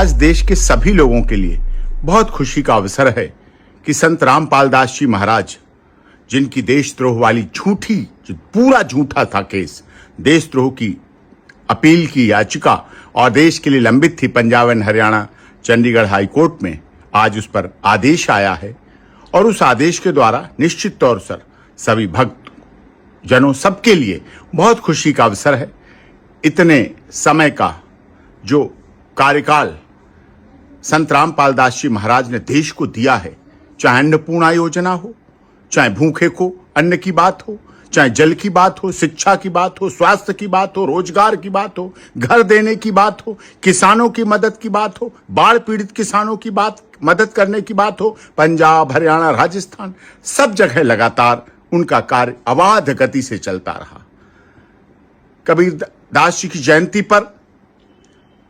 आज देश के सभी लोगों के लिए बहुत खुशी का अवसर है कि संत रामपाल दास जी महाराज, जिनकी देशद्रोह वाली जो पूरा झूठा था केस, देशद्रोह की अपील की याचिका और देश के लिए लंबित थी Punjab and Haryana Chandigarh high court में, आज उस पर आदेश आया है। और उस आदेश के द्वारा निश्चित तौर पर सभी भक्त जनों सबके लिए बहुत खुशी का अवसर है। इतने समय का जो कार्यकाल संत रामपाल दास जी महाराज ने देश को दिया है, चाहे अन्नपूर्णा योजना हो, चाहे भूखे को अन्न की बात हो, चाहे जल की बात हो, शिक्षा की बात हो, स्वास्थ्य की बात हो, रोजगार की बात हो, घर देने की बात हो, किसानों की मदद की बात हो, बाढ़ पीड़ित किसानों की मदद करने की बात हो, पंजाब हरियाणा राजस्थान सब जगह लगातार उनका कार्य अबाध गति से चलता रहा। कबीर दास जी की जयंती पर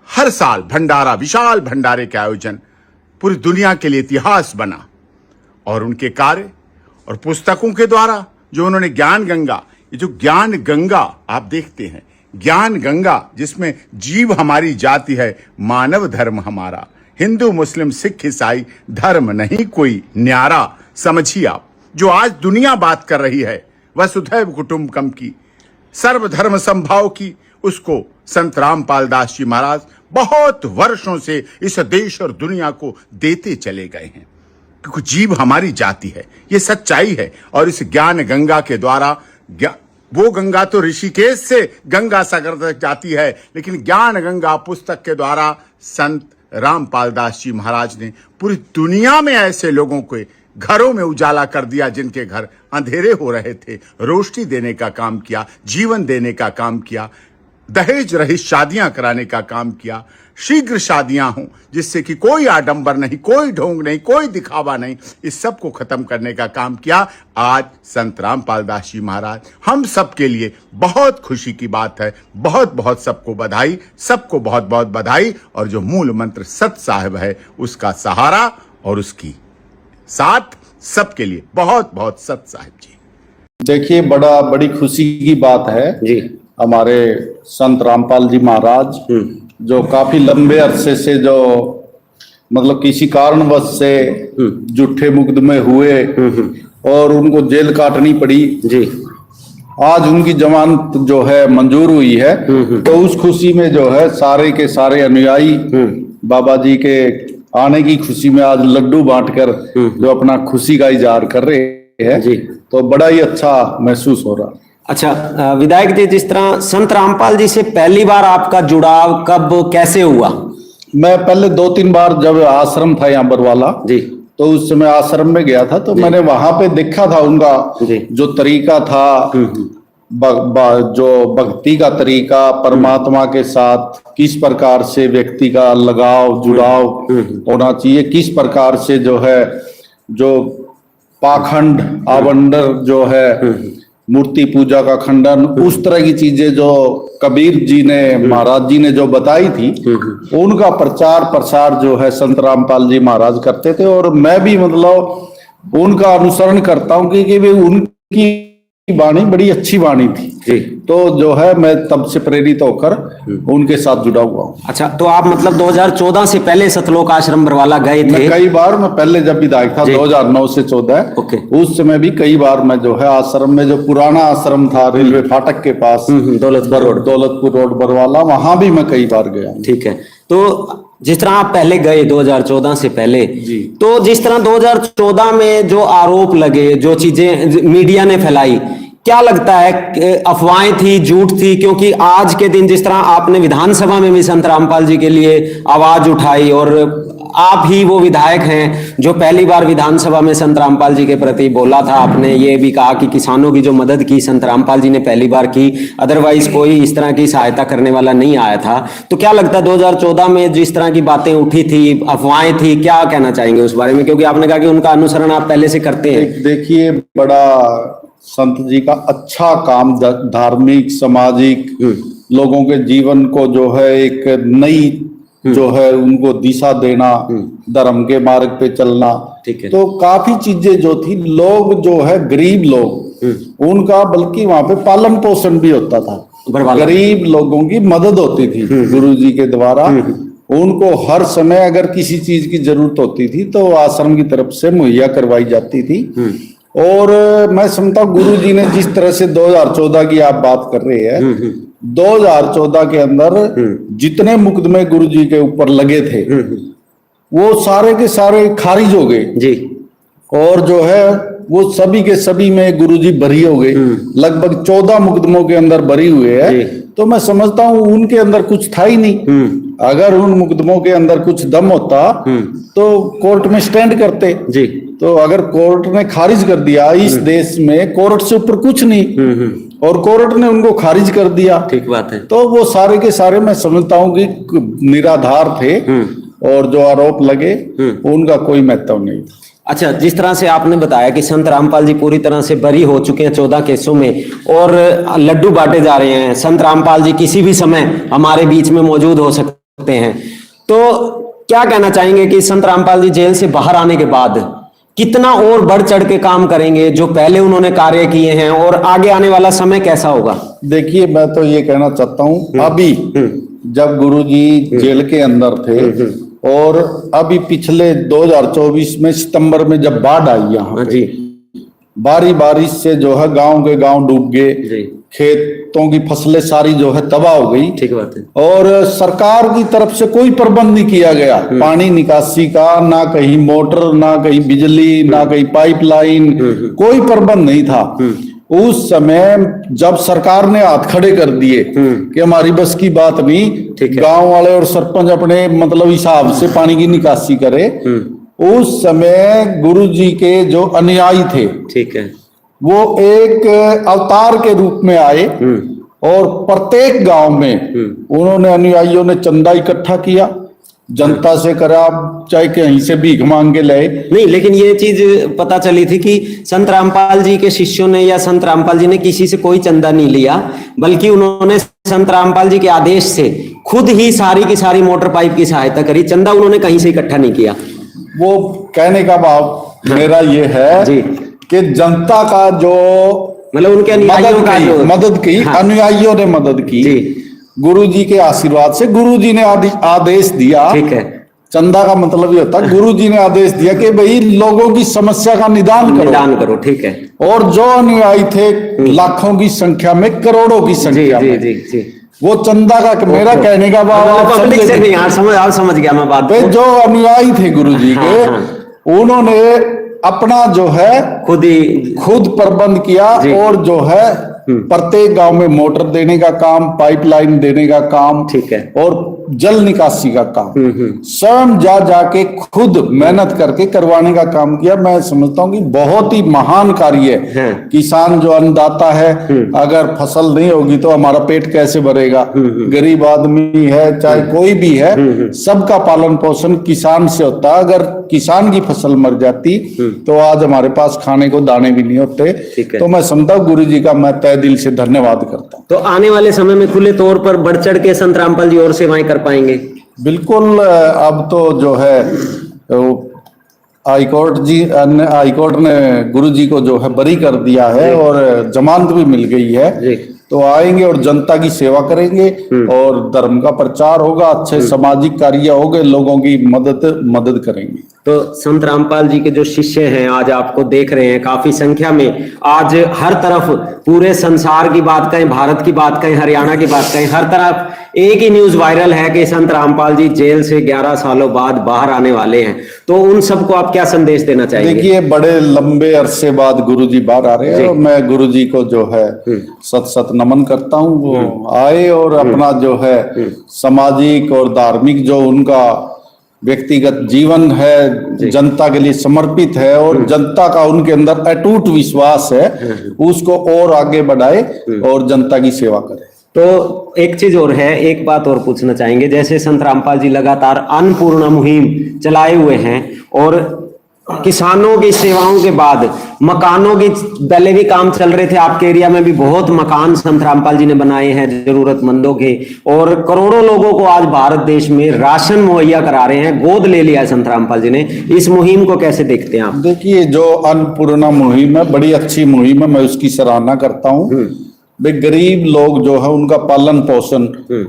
हर साल भंडारा, विशाल भंडारे के आयोजन पूरी दुनिया के लिए इतिहास बना। और उनके कार्य और पुस्तकों के द्वारा जो उन्होंने ज्ञान गंगा, ये जो ज्ञान गंगा आप देखते हैं, ज्ञान गंगा जिसमें जीव हमारी जाति है, मानव धर्म हमारा, हिंदू मुस्लिम सिख ईसाई धर्म नहीं कोई न्यारा, समझिए आप, जो आज दुनिया बात कर रही है वसुधैव कुटुंबकम की, सर्वधर्म संभाव की, उसको संत रामपाल दास जी महाराज बहुत वर्षों से इस देश और दुनिया को देते चले गए हैं, क्योंकि जीव हमारी जाति है, ये सच्चाई है। और इस ज्ञान गंगा के द्वारा, वो गंगा तो ऋषिकेश से गंगा सागर तक जाती है, लेकिन ज्ञान गंगा पुस्तक के द्वारा संत रामपाल दास जी महाराज ने पूरी दुनिया में ऐसे लोगों को घरों में उजाला कर दिया जिनके घर अंधेरे हो रहे थे, रोशनी देने का काम किया, जीवन देने का काम किया, दहेज रहित शादियां कराने का काम किया, शीघ्र शादियां हों जिससे कि कोई आडंबर नहीं, कोई ढोंग नहीं, कोई दिखावा नहीं, इस सब को खत्म करने का काम किया। आज संत रामपाल दास जी महाराज हम सब के लिए बहुत खुशी की बात है। बहुत बहुत सबको बधाई, सबको बहुत बहुत बधाई। और जो मूल मंत्र सत साहिब है, उसका सहारा और उसकी साथ सबके लिए बहुत बहुत सत साहिब जी। देखिए, बड़ी खुशी की बात है जी, हमारे संत रामपाल जी महाराज जो काफी लंबे अरसे से जो मतलब किसी कारणवश से झूठे मुकदमे हुए और उनको जेल काटनी पड़ी जी, आज उनकी जमानत जो है मंजूर हुई है। तो उस खुशी में जो है सारे के सारे अनुयायी बाबा जी के आने की खुशी में आज लड्डू बांटकर जो अपना खुशी का इजहार कर रहे हैं जी, तो बड़ा ही अच्छा महसूस हो रहा। अच्छा विधायक जी, जिस तरह संत रामपाल जी से पहली बार आपका जुड़ाव कब कैसे हुआ? मैं पहले 2-3 बार जब आश्रम था यहाँ बरवाला जी, तो उस समय आश्रम में गया था, तो मैंने वहां पे देखा था उनका जो तरीका था, जो भक्ति का तरीका, परमात्मा के साथ किस प्रकार से व्यक्ति का लगाव जुड़ाव होना चाहिए, किस प्रकार से जो है जो पाखंड आवंडर जो है मूर्ति पूजा का खंडन, उस तरह की चीजें जो कबीर जी ने महाराज जी ने जो बताई थी, उनका प्रचार प्रसार जो है संत रामपाल जी महाराज करते थे। और मैं भी मतलब उनका अनुसरण करता हूँ क्योंकि वे उनकी वाणी बड़ी अच्छी वाणी थी जी, तो जो है मैं तब से प्रेरित होकर उनके साथ जुड़ा हुआ हूँ। अच्छा, तो आप मतलब 2014 से पहले सतलोक आश्रम बरवाला गए थे? कई बार मैं पहले जब विधायक था 2009 से 14 उस समय भी कई बार मैं जो है आश्रम में, जो पुराना आश्रम था रेलवे फाटक के पास दौलतपुर रोड बरवाला, वहां भी मैं कई बार गया। ठीक है, तो जिस तरह आप पहले गए 2014 से पहले जी, तो जिस तरह 2014 में जो आरोप लगे, जो चीजें मीडिया ने फैलाई, क्या लगता है अफवाहें थी, झूठ थी? क्योंकि आज के दिन जिस तरह आपने विधानसभा में भी संत रामपाल जी के लिए आवाज उठाई और आप ही वो विधायक हैं जो पहली बार विधानसभा में संत रामपाल जी के प्रति बोला था, आपने ये भी कहा कि किसानों की जो मदद की संत रामपाल जी ने पहली बार की, अदरवाइज कोई इस तरह की सहायता करने वाला नहीं आया था। तो क्या लगता है 2014 में जिस तरह की बातें उठी थी, अफवाहें थी, क्या कहना चाहेंगे उस बारे में? क्योंकि आपने कहा कि उनका अनुसरण आप पहले से करते हैं। देखिए, बड़ा संत जी का अच्छा काम, धार्मिक सामाजिक लोगों के जीवन को जो है एक नई जो है उनको दिशा देना, धर्म के मार्ग पे चलना, ठीक है। तो काफी चीजें जो थी, लोग जो है गरीब लोग उनका बल्कि वहां पे पालन पोषण भी होता था, गरीब लोगों की मदद होती थी गुरु जी के द्वारा। उनको हर समय अगर किसी चीज की जरूरत होती थी तो आश्रम की तरफ से मुहैया करवाई जाती थी। और मैं समझता हूँ गुरु जी ने जिस तरह से 2014 की आप बात कर रहे हैं, 2014 के अंदर जितने मुकदमे गुरु जी के ऊपर लगे थे वो सारे के सारे खारिज हो गए जी। और जो है वो सभी के सभी में गुरुजी बरी हो गए। लगभग 14 मुकदमों के अंदर बरी हुए हैं। तो मैं समझता हूँ उनके अंदर कुछ था ही नहीं। अगर उन मुकदमों के अंदर कुछ दम होता तो कोर्ट में स्टैंड करते जी। तो अगर कोर्ट ने खारिज कर दिया, इस देश में कोर्ट से ऊपर कुछ नहीं, और कोर्ट ने उनको खारिज कर दिया, ठीक बात है, तो वो सारे के सारे मैं समझता हूँ कि निराधार थे और जो आरोप लगे उनका कोई महत्व नहीं था। अच्छा, जिस तरह से आपने बताया कि संत रामपाल जी पूरी तरह से बरी हो चुके हैं 14 केसों में और लड्डू बांटे जा रहे हैं, संत रामपाल जी किसी भी समय हमारे बीच में मौजूद हो सकते हैं, तो क्या कहना चाहेंगे कि संत रामपाल जी जेल से बाहर आने के बाद कितना और बढ़ चढ़ के काम करेंगे जो पहले उन्होंने कार्य किए हैं, और आगे आने वाला समय कैसा होगा? देखिए, मैं तो ये कहना चाहता हूँ, अभी जब गुरुजी जेल के अंदर थे और अभी पिछले 2024 में सितंबर में जब बाढ़ आई यहाँ जी, बारी बारिश से जो है गांव के गांव डूब गए, खेतों की फसलें सारी जो है तबाह हो गई। ठीक बात है। और सरकार की तरफ से कोई प्रबंध नहीं किया गया पानी निकासी का, ना कहीं मोटर, ना कहीं बिजली, ना कहीं पाइपलाइन, कोई प्रबंध नहीं था। उस समय जब सरकार ने हाथ खड़े कर दिए कि हमारी बस की बात नहीं, गांव वाले और सरपंच अपने मतलब हिसाब से पानी की निकासी करे, उस समय गुरुजी के जो अनुयायी थे, ठीक है, वो एक अवतार के रूप में आए और प्रत्येक गांव में उन्होंने अनुयायियों ने चंदा इकट्ठा किया, जनता से करा, चाहे कहीं से भीख मांग के लाए। नहीं, लेकिन ये चीज पता चली थी कि संत रामपाल जी के शिष्यों ने या संत रामपाल जी ने किसी से कोई चंदा नहीं लिया, बल्कि उन्होंने संत रामपाल जी के आदेश से खुद ही सारी की सारी मोटर पाइप की सहायता करी, चंदा उन्होंने कहीं से इकट्ठा नहीं किया। वो कहने का भाव मेरा ये है जी कि जनता का जो मतलब उनके अनुयायियों का जो मदद की, अनुयायियों ने मदद की गुरु जी के आशीर्वाद से। गुरु जी ने आदेश दिया, ठीक है, चंदा का मतलब ये होता है गुरु जी ने आदेश दिया कि भाई लोगों की समस्या का निदान करो, ठीक है। और जो अनुयायी थे लाखों की संख्या में, करोड़ों की संख्या में, जी। वो चंदा का, मेरा कहने का भाव पब्लिक से नहीं, समझ गया मैं बात। जो अनुयायी थे गुरु जी के, उन्होंने अपना जो है खुद प्रबंध किया और जो है प्रत्येक गांव में मोटर देने का काम, पाइपलाइन देने का काम, ठीक है, और जल निकासी का काम स्वयं जा जाके खुद मेहनत करके करवाने का काम किया। मैं समझता हूँ कि बहुत ही महान कार्य है। किसान जो अन्नदाता है, अगर फसल नहीं होगी तो हमारा पेट कैसे भरेगा? गरीब आदमी है चाहे कोई भी है, सबका पालन पोषण किसान से होता है। अगर किसान की फसल मर जाती तो आज हमारे पास खाने को दाने भी नहीं होते। तो मैं समझता हूँ गुरु जी का मैं तहे दिल से धन्यवाद करता हूँ। तो आने वाले समय में खुले तौर पर बढ़ चढ़ के संत रामपाल जी और सेवाएं कर पाएंगे? बिल्कुल। अब तो जो है हाईकोर्ट ने गुरु जी को जो है बरी कर दिया है और जमानत भी मिल गई है, तो आएंगे और जनता की सेवा करेंगे और धर्म का प्रचार होगा, अच्छे सामाजिक कार्य होंगे, लोगों की मदद करेंगे। तो संत रामपाल जी के जो शिष्य हैं आज आपको देख रहे हैं काफी संख्या में, आज हर तरफ पूरे संसार की बात कहें, भारत की बात कहें, हरियाणा की बात कहें, हर तरफ एक ही न्यूज वायरल है कि संत रामपाल जी जेल से 11 सालों बाद बाहर आने वाले हैं। तो उन सबको आप क्या संदेश देना चाहेंगे? देखिए, बड़े लंबे अरसे बाद गुरुजी बाहर आ रहे हैं और मैं गुरुजी को जो है सत नमन करता हूँ। वो आए और अपना जो है सामाजिक और धार्मिक जो उनका व्यक्तिगत जीवन है, जनता के लिए समर्पित है और जनता का उनके अंदर अटूट विश्वास है, उसको और आगे बढ़ाए और जनता की सेवा करे। तो एक चीज और है, एक बात और पूछना चाहेंगे, जैसे संत रामपाल जी लगातार अन्नपूर्णा मुहिम चलाए हुए हैं और किसानों की सेवाओं के बाद मकानों की पहले भी काम चल रहे थे, आपके एरिया में भी बहुत मकान संत रामपाल जी ने बनाए हैं जरूरतमंदों के, और करोड़ों लोगों को आज भारत देश में राशन मुहैया करा रहे हैं, गोद ले लिया है संत रामपाल जी ने। इस मुहिम को कैसे देखते हैं आप? देखिए, जो अन्नपूर्णा मुहिम है बड़ी अच्छी मुहिम है, मैं उसकी सराहना करता हूँ। भाई गरीब लोग जो है उनका पालन पोषण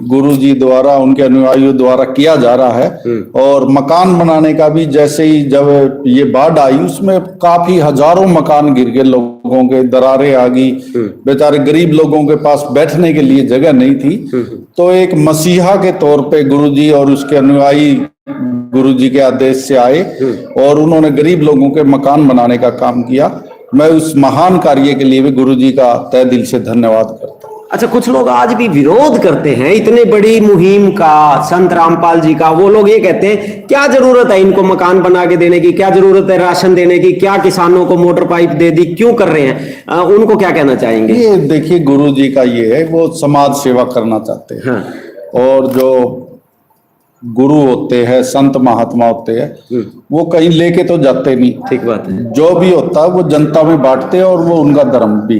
गुरु जी द्वारा, उनके अनुयायियों द्वारा किया जा रहा है। और मकान बनाने का भी, जैसे ही जब ये बाढ़ आई उसमें काफी हजारों मकान गिर गए, लोगों के दरारें आ गई, बेचारे गरीब लोगों के पास बैठने के लिए जगह नहीं थी। तो एक मसीहा के तौर पे गुरुजी और उसके अनुयायी गुरुजी के आदेश से आए और उन्होंने गरीब लोगों के मकान बनाने का काम किया। मैं उस महान कार्य के लिए भी गुरुजी का तहे दिल से धन्यवाद करता हूँ। अच्छा, कुछ लोग आज भी विरोध करते हैं इतने बड़ी मुहिम का, संत रामपाल जी का। वो लोग ये कहते हैं क्या जरूरत है इनको मकान बना के देने की, क्या जरूरत है राशन देने की, क्या किसानों को मोटर पाइप दे दी, क्यों कर रहे हैं? उनको क्या कहना चाहेंगे? ये देखिए, गुरुजी का ये है, वो समाज सेवा करना चाहते हैं। हाँ। और जो गुरु होते हैं, संत महात्मा होते हैं, वो कहीं लेके तो जाते नहीं। ठीक बात है। जो भी होता है वो जनता में बांटते हैं और वो उनका धर्म भी।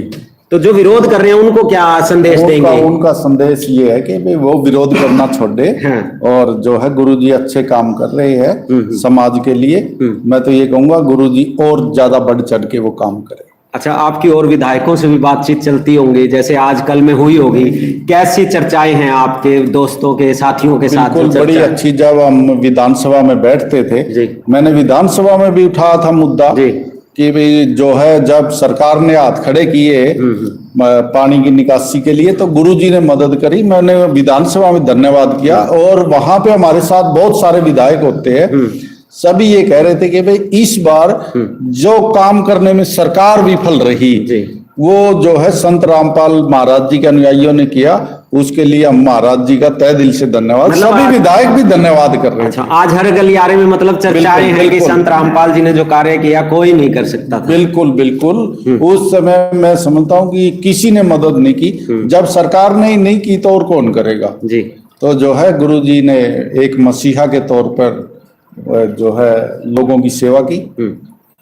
तो जो विरोध कर रहे हैं उनको क्या संदेश देंगे? उनका संदेश ये है कि भाई वो विरोध करना छोड़ दे। हाँ। और जो है गुरुजी अच्छे काम कर रहे हैं समाज के लिए। मैं तो ये कहूंगा गुरुजी और ज्यादा बढ़ चढ़ के वो काम करें। अच्छा, आपकी और विधायकों से भी बातचीत चलती होंगी, जैसे आजकल में हुई होगी, कैसी चर्चाएं हैं आपके दोस्तों के साथियों के साथ? बिल्कुल बड़ी अच्छी। जब हम विधानसभा में बैठते थे, मैंने विधानसभा में भी उठाया था मुद्दा कि भाई जो है, जब सरकार ने हाथ खड़े किए पानी की निकासी के लिए तो गुरुजी ने मदद करी। मैंने विधानसभा में धन्यवाद किया और वहां पे हमारे साथ बहुत सारे विधायक होते हैं, सभी ये कह रहे थे कि भाई इस बार जो काम करने में सरकार विफल रही वो जो है संत रामपाल महाराज जी के अनुयायियों ने किया, उसके लिए हम महाराज जी का तहे दिल से धन्यवाद, मतलब सभी विधायक भी धन्यवाद कर रहे हैं। अच्छा, आज हर गलियारे में मतलब चर्चाएं हैं कि संत रामपाल जी ने जो कार्य किया कोई नहीं कर सकता था। बिल्कुल बिल्कुल। उस समय मैं समझता हूँ कि किसी ने मदद नहीं की, जब सरकार ने नहीं की तो और कौन करेगा जी। तो जो है गुरुजी ने एक मसीहा के तौर पर जो है लोगों की सेवा की,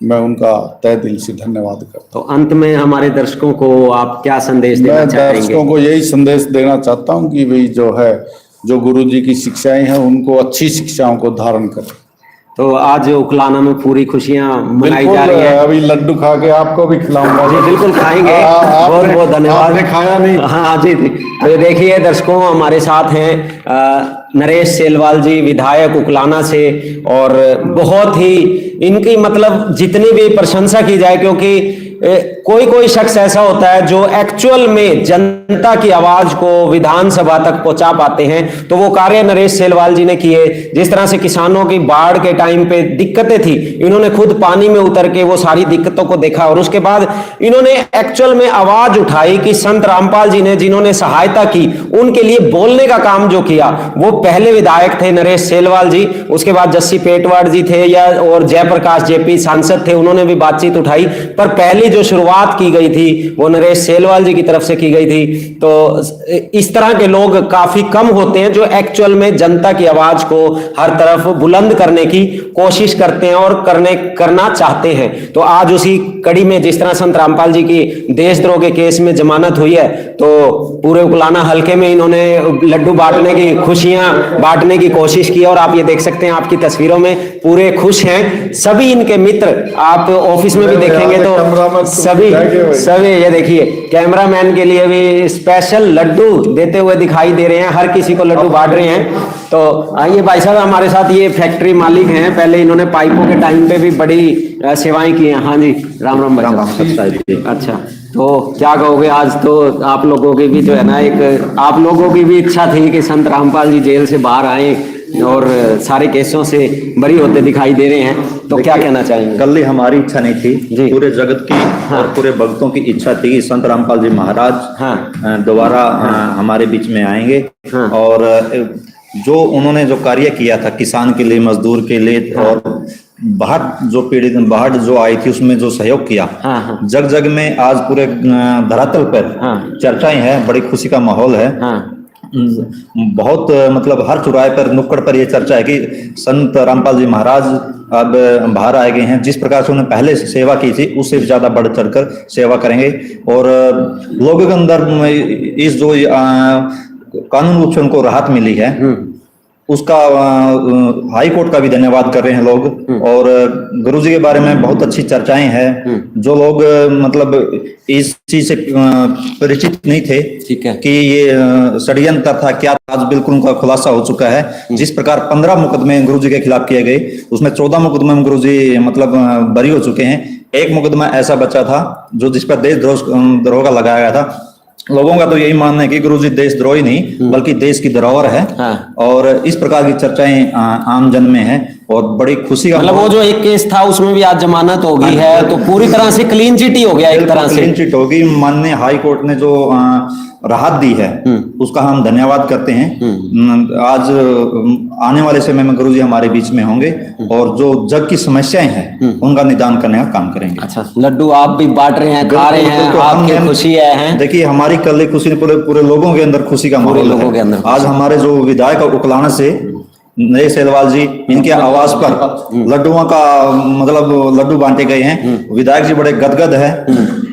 मैं उनका तहे दिल से धन्यवाद करता हूं। तो अंत में हमारे दर्शकों को आप क्या संदेश देना चाहेंगे? दर्शकों को यही संदेश देना चाहता हूं कि भाई जो है, जो गुरुजी की शिक्षाएं हैं उनको अच्छी शिक्षाओं को धारण करें। तो आज उकलाना में पूरी खुशियां मनाई जा रही है। अभी लड्डू खा के आपको भी खिलाऊंगा। जी बिल्कुल खाएंगे। बहुत बहुत धन्यवाद। आपने खाया नहीं? हाँ जी। तो देखिए दर्शकों, हमारे साथ हैं नरेश सेलवाल जी, विधायक उकलाना से, और बहुत ही इनकी मतलब जितनी भी प्रशंसा की जाए, क्योंकि कोई कोई शख्स ऐसा होता है जो एक्चुअल में जनता की आवाज को विधानसभा तक पहुंचा पाते हैं, तो वो कार्य नरेश सेलवाल जी ने किए। जिस तरह से किसानों की बाढ़ के टाइम पे दिक्कतें थी, इन्होंने खुद पानी में उतर के वो सारी दिक्कतों को देखा और उसके बाद इन्होंने एक्चुअल में आवाज उठाई कि संत रामपाल जी ने जिन्होंने सहायता की उनके लिए बोलने का काम जो किया, वो पहले विधायक थे नरेश सेलवाल जी, उसके बाद जस्सी पेटवाड़ जी थे और जयप्रकाश जेपी सांसद थे, उन्होंने भी बातचीत उठाई, पर पहली जो शुरुआत की गई थी वो नरेश सेलवाल जी की तरफ से की गई थी। तो इस तरह के लोग काफी कम होते हैं जो एक्चुअल में जनता की आवाज को हर तरफ बुलंद करने की कोशिश करते हैं और करना चाहते हैं। तो आज उसी कड़ी में जिस तरह संत रामपाल जी की देशद्रोह के केस में जमानत हुई है, तो पूरे उकलाना हल्के में इन्होंने लड्डू बांटने की, खुशियां बांटने की कोशिश की। और आप ये देख सकते हैं आपकी तस्वीरों में पूरे खुश हैं सभी इनके मित्र। आप ऑफिस में भी देखेंगे तो सभी ये देखिए, कैमरामैन के लिए भी स्पेशल लड्डू देते हुए दिखाई दे रहे हैं, हर किसी को लड्डू बांट रहे हैं। तो आइए भाई साहब, हमारे साथ ये फैक्ट्री मालिक हैं, पहले इन्होंने पाइपों के टाइम पे भी बड़ी सेवाएं की हैं। हाँ जी, राम राम भाई। अच्छा, तो क्या कहोगे? आज तो आप लोगों की भी जो है ना, एक आप लोगों की भी इच्छा थी कि संत रामपाल जी जेल से बाहर आए और सारे केसों से बरी होते दिखाई दे रहे हैं, तो क्या कहना चाहेंगे? कल ही हमारी इच्छा नहीं थी, पूरे जगत की और पूरे भक्तों की इच्छा थी कि संत रामपाल जी महाराज दोबारा हमारे बीच में आएंगे। और जो उन्होंने जो कार्य किया था किसान के लिए, मजदूर के लिए, और बाढ़ जो आई थी उसमें जो सहयोग किया, जग जग में आज पूरे धरातल पर चर्चाएं हैं, बड़ी खुशी का माहौल है। बहुत मतलब हर चौराहे पर, नुक्कड़ पर यह चर्चा है कि संत रामपाल जी महाराज अब बाहर आए गए हैं। जिस प्रकार से उन्होंने पहले सेवा की थी उससे ज्यादा बढ़ चढ़कर सेवा करेंगे। और लोगों के अंदर इस जो कानून रूप से उनको राहत मिली है, उसका हाई कोर्ट का भी धन्यवाद कर रहे हैं लोग। और गुरुजी के बारे में बहुत अच्छी चर्चाएं हैं। जो लोग मतलब इस चीज से परिचित नहीं थे ठीक है कि ये षड्यंत्र था क्या, आज बिल्कुल उनका खुलासा हो चुका है। जिस प्रकार 15 मुकदमे गुरुजी के खिलाफ किए गए, उसमें 14 मुकदमे में गुरुजी मतलब बरी हो चुके हैं। एक मुकदमा ऐसा बचा था जो जिस पर देशद्रोह का लगाया गया था। लोगों का तो यही मानना है कि गुरुजी देशद्रोही नहीं बल्कि देश की धरोहर है। हाँ। और इस प्रकार की चर्चाएं आम जन में है और बड़ी खुशी का मतलब वो जो एक केस था उसमें भी आज जमानत हो गई है, तो पूरी तरह से क्लीन चिट ही हो गया एक तरह से। क्लीन चिट होगी। माननीय हाई कोर्ट ने जो राहत दी है उसका हम धन्यवाद करते हैं। आज आने वाले समय में गुरुजी हमारे बीच में होंगे और जो जग की समस्याएं हैं उनका निदान करने का काम करेंगे। अच्छा, लड्डू आप भी बांट रहे हैं, खा रहे हैं, आपकी खुशी है। देखिए हमारी कल खुशी पूरे लोगों के अंदर खुशी का माहौल लोगों के अंदर। आज हमारे जो विधायक उकलाना से नए सेलवाल जी, इनके आवाज पर लड्डुओं का मतलब लड्डू बांटे गए हैं। विधायक जी बड़े गदगद है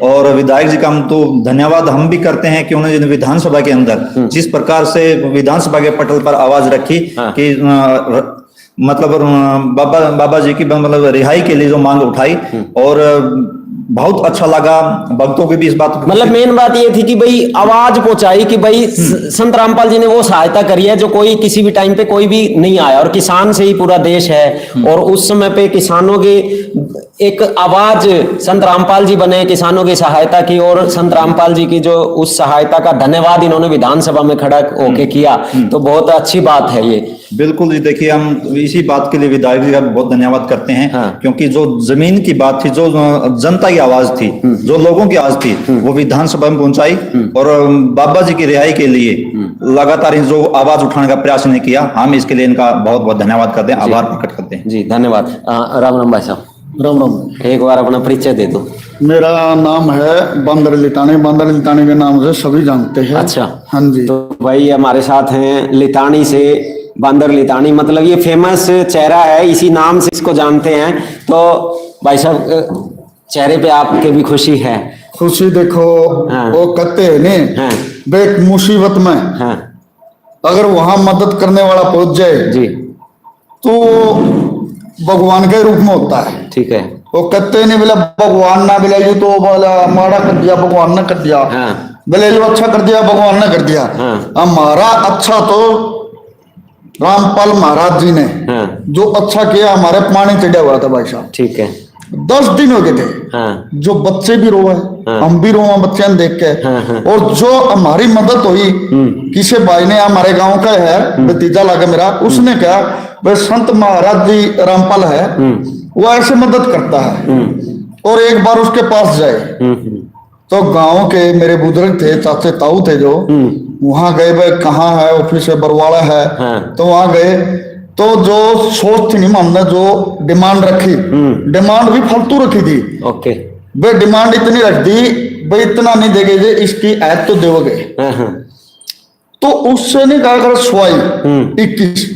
और विधायक जी का हम तो धन्यवाद हम भी करते हैं कि उन्होंने विधानसभा के अंदर जिस प्रकार से विधानसभा के पटल पर आवाज रखी कि मतलब बाबा जी की मतलब रिहाई के लिए जो मांग उठाई और बहुत अच्छा लगा। भक्तों की भी इस बात मतलब मेन बात ये थी कि भाई आवाज पहुंचाई कि भाई संत रामपाल जी ने वो सहायता करी है जो कोई किसी भी टाइम पे कोई भी नहीं आया, और किसान से ही पूरा देश है। और उस समय पे किसानों की एक आवाज संत रामपाल जी बने, किसानों की सहायता की, और संत रामपाल जी की जो उस सहायता का धन्यवाद इन्होंने विधानसभा में खड़ा होके किया, तो बहुत अच्छी बात है ये। बिल्कुल जी, देखिए हम इसी बात के लिए विधायक जी का बहुत धन्यवाद करते हैं। हाँ। क्योंकि जो जमीन की बात थी, जो जनता की आवाज थी, जो लोगों की आवाज थी, वो विधानसभा में पहुंचाई और बाबा जी की रिहाई के लिए लगातार जो आवाज उठाने का प्रयास नहीं किया, हम इसके लिए इनका बहुत बहुत धन्यवाद करते हैं, आभार प्रकट करते हैं। जी धन्यवाद। राम राम भाई साहब। राम राम। एक बार अपना परिचय दे दो। मेरा नाम है बांदर लितानी। बांदर लितानी के नाम से सभी जानते हैं। अच्छा, हाँ जी। तो भाई हमारे साथ हैं लितानी से बांदर लितानी, मतलब ये फेमस चेहरा है, इसी नाम से इसको जानते हैं। तो भाई साहब चेहरे पे आपके भी खुशी है? खुशी देखो, हाँ। वो कहते हैं नहीं, हाँ। बेक मुसीबत में हाँ अगर वहां मदद करने वाला पहुंच जाए जी, तो भगवान के रूप में होता है। ठीक है। वो कहते नहीं बोला भगवान ना बोला यू तो बोला माड़ा कर दिया भगवान ने कर दिया, हाँ। बोले जो अच्छा कर दिया भगवान ने कर दिया। हाँ। हमारा अच्छा तो रामपाल महाराज जी ने हाँ। जो अच्छा किया, हमारे पानी चढ़ा हुआ था भाई साहब। ठीक है। 10 दिन हो गए थे। हाँ। जो बच्चे भी रोए, हाँ। हम भी रोए बच्चे देख के। हाँ, हाँ। और जो हमारी मदद हुई, किसी भाई ने हमारे गांव का है भतीजा लगा मेरा, उसने कहा भाई संत महाराज जी रामपाल है, वो ऐसे मदद करता है, और एक बार उसके पास जाए। तो गांव के मेरे बुजुर्ग थे, चाचे ताऊ थे, जो वहां गए, भाई कहाँ है ऑफिस है, बरवाड़ा है। हाँ। तो वहां गए तो जो सोच थी नहीं, हमने जो डिमांड रखी, डिमांड भी फालतू रखी थी। ओके। भाई डिमांड इतनी रख दी, भाई इतना नहीं देगे जे इसकी ऐड तो दोगे। हाँ हाँ। तो उससे नहीं कहा कर स्वाई 21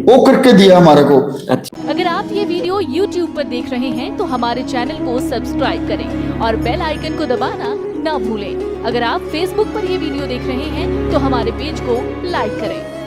वो करके दिया हमारे को। अच्छा। अगर आप ये वीडियो YouTube पर देख रहे हैं तो हमारे चैनल को सब्सक्राइब करें और बेल आइकन को दबाना ना भूलें। अगर आप Facebook पर ये वीडियो देख रहे हैं तो हमारे पेज को लाइक करें।